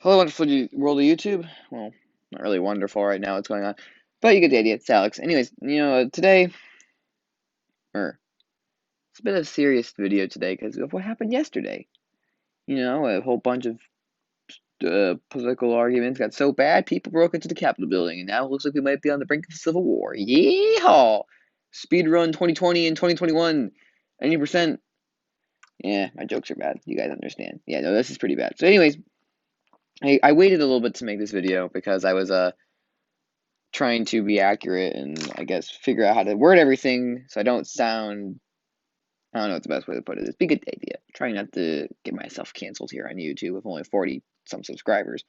Hello, wonderful world of YouTube. Well, not really wonderful right now what's going on, but you get the idea. It's Alex. Anyways, today, or it's a bit of a serious video today because of what happened yesterday. A whole bunch of political arguments got so bad, people broke into the Capitol building, and now it looks like we might be on the brink of a civil war. Yeehaw! Speedrun 2020 and 2021, 90%. Yeah, my jokes are bad. You guys understand. Yeah, no, this is pretty bad. So, anyways, I waited a little bit to make this video because I was trying to be accurate and I guess figure out how to word everything so I don't sound. I don't know what the best way to put it is. Be a good idea. Trying not to get myself canceled here on YouTube with only 40 some subscribers.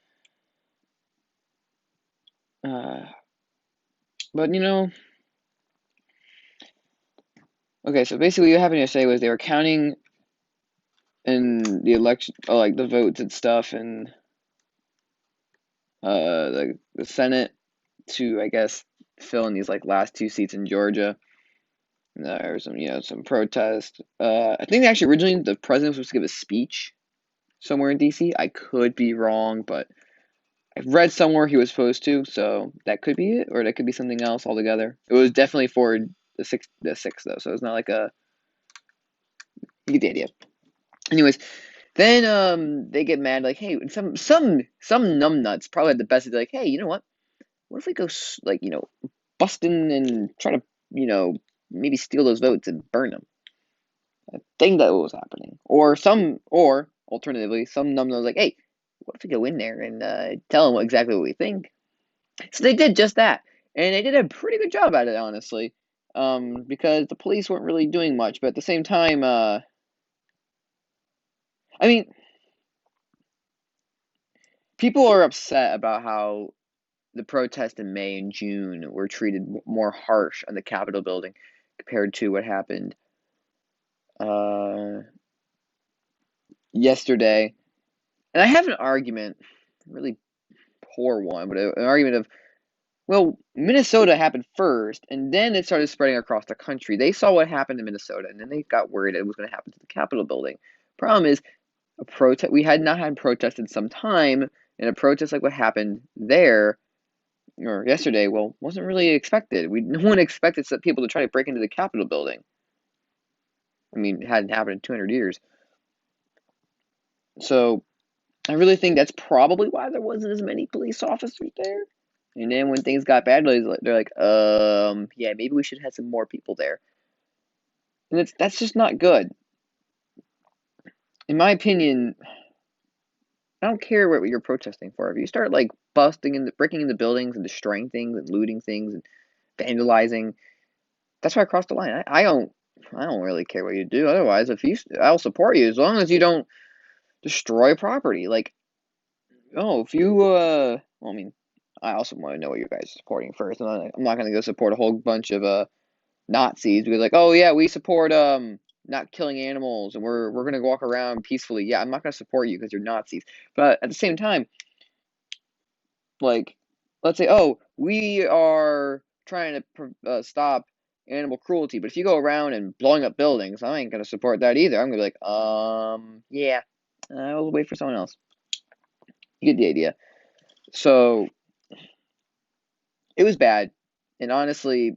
Uh, but okay. So basically, what happened yesterday was they were counting in the election, like the votes and stuff, and the Senate to I guess fill in these like last two seats in Georgia. There was some protest. I think actually originally the president was supposed to give a speech somewhere in DC. I could be wrong, but I've read somewhere he was supposed to, so that could be it, or that could be something else altogether. It was definitely for the sixth though, so it's not like a. You get the idea. Anyways, then they get mad like, hey, some numbnuts probably had the best idea like, hey, you know what? What if we go like busting and try to maybe steal those votes and burn them? I think that was happening, or alternatively, some numbnuts like, hey, what if we go in there and tell them exactly what we think? So they did just that, and they did a pretty good job at it, honestly. Because the police weren't really doing much, but at the same time, I mean, people are upset about how the protests in May and June were treated more harsh on the Capitol building compared to what happened uh, yesterday. And I have an argument, a really poor one, but an argument of, well, Minnesota happened first, and then it started spreading across the country. They saw what happened in Minnesota, and then they got worried it was going to happen to the Capitol building. Problem is, a protest. We had not had protest in some time, and a protest like what happened there or yesterday, well, wasn't really expected. No one expected people to try to break into the Capitol building. I mean, it hadn't happened in 200 years. So I really think that's probably why there wasn't as many police officers there. And then when things got bad, they're like, yeah, maybe we should have some more people there. And that's just not good. In my opinion, I don't care what you're protesting for. If you start like breaking into buildings and destroying things and looting things and vandalizing, that's why I crossed the line. I don't really care what you do. Otherwise, I'll support you as long as you don't destroy property. Like, oh, if you, well, I mean, I also want to know what you guys are supporting first. I'm not going to go support a whole bunch of Nazis because like, oh yeah, we support not killing animals and we're gonna walk around peacefully. Yeah, I'm not gonna support you because you're Nazis. But at the same time, like, let's say, oh, we are trying to stop animal cruelty, but if you go around and blowing up buildings, I ain't gonna support that either. I'm gonna be like, yeah, I'll wait for someone else. You get the idea. So it was bad, and honestly,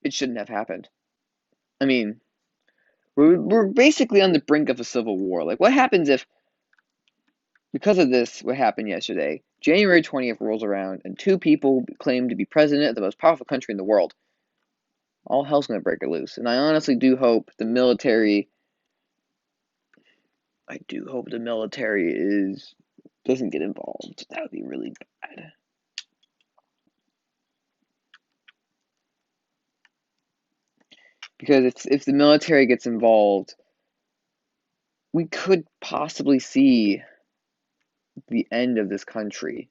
it shouldn't have happened. I mean, we're basically on the brink of a civil war. Like, what happens if, because of this, what happened yesterday, January 20th rolls around and two people claim to be president of the most powerful country in the world? All hell's gonna break loose. And I honestly do hope the military. I do hope the military doesn't get involved. That would be really bad. Because if the military gets involved, we could possibly see the end of this country.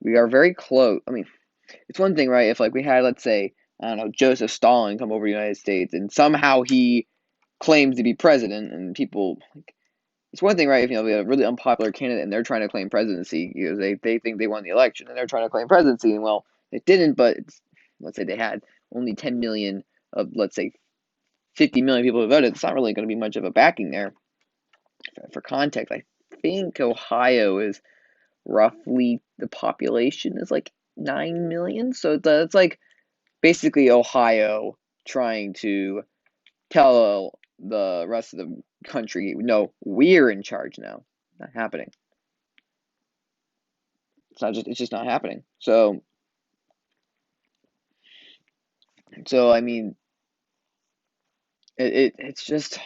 We are very close. I mean, it's one thing, right? If like we had, let's say, I don't know, Joseph Stalin come over to the United States and somehow he claims to be president, and people like, it's one thing, right? If we have a really unpopular candidate and they're trying to claim presidency, they think they won the election and they're trying to claim presidency, and well, it didn't. But let's say they had only 10 million of, let's say, 50 million people who voted. It's not really going to be much of a backing there. For context, I think Ohio is roughly the population is like 9 million. So that's like basically Ohio trying to tell the rest of the country, no, we're in charge now. Not happening. It's just not happening. So I mean, it's just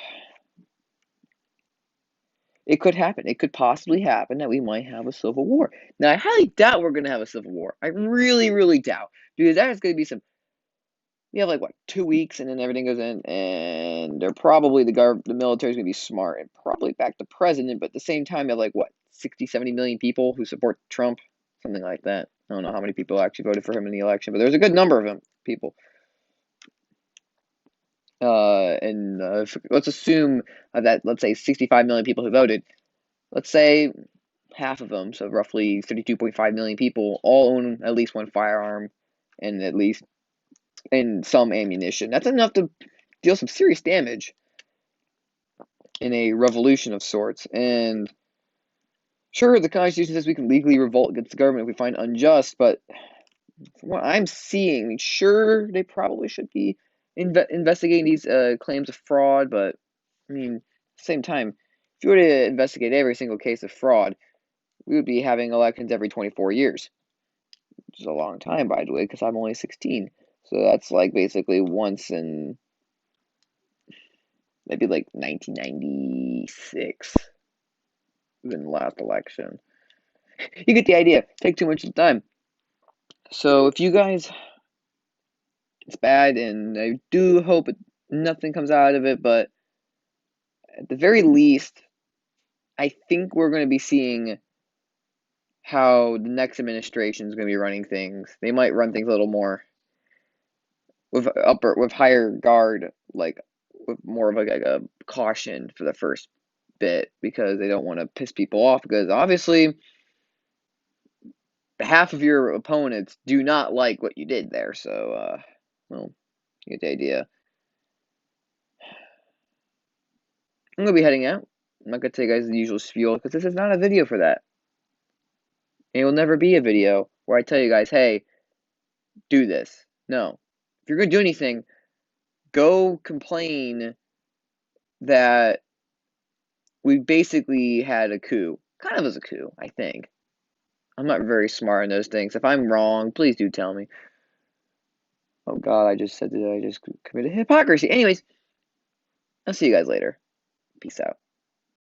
it could happen. It could possibly happen that we might have a civil war. Now, I highly doubt we're going to have a civil war. I really, really doubt because that is going to be some. We have like what 2 weeks, and then everything goes in, and they're probably the military's going to be smart and probably back the president. But at the same time, you have like what 60, 70 million people who support Trump, something like that. I don't know how many people actually voted for him in the election, but there's a good number of them people. And let's assume that let's say 65 million people who voted. Let's say half of them, so roughly 32.5 million people, all own at least one firearm and at least some ammunition. That's enough to deal some serious damage in a revolution of sorts. And sure, the Constitution says we can legally revolt against the government if we find unjust, but from what I'm seeing, I mean, sure, they probably should be investigating these claims of fraud, but I mean, at the same time, if you were to investigate every single case of fraud, we would be having elections every 24 years, which is a long time, by the way, because I'm only 16. So that's like basically once in maybe like 1996, in the last election. You get the idea. Take too much time. So if you guys, it's bad, and I do hope nothing comes out of it, but at the very least, I think we're going to be seeing how the next administration is going to be running things. They might run things a little more with higher guard, like with more of like a caution for the first bit because they don't want to piss people off because obviously half of your opponents do not like what you did there. So, well, you get the idea. I'm gonna be heading out. I'm not gonna tell you guys the usual spiel because this is not a video for that. And it will never be a video where I tell you guys, hey, do this. No. If you're gonna do anything, go complain that we basically had a coup. Kind of as a coup, I think. I'm not very smart in those things. If I'm wrong, please do tell me. Oh God, I just said that I just committed hypocrisy. Anyways, I'll see you guys later. Peace out.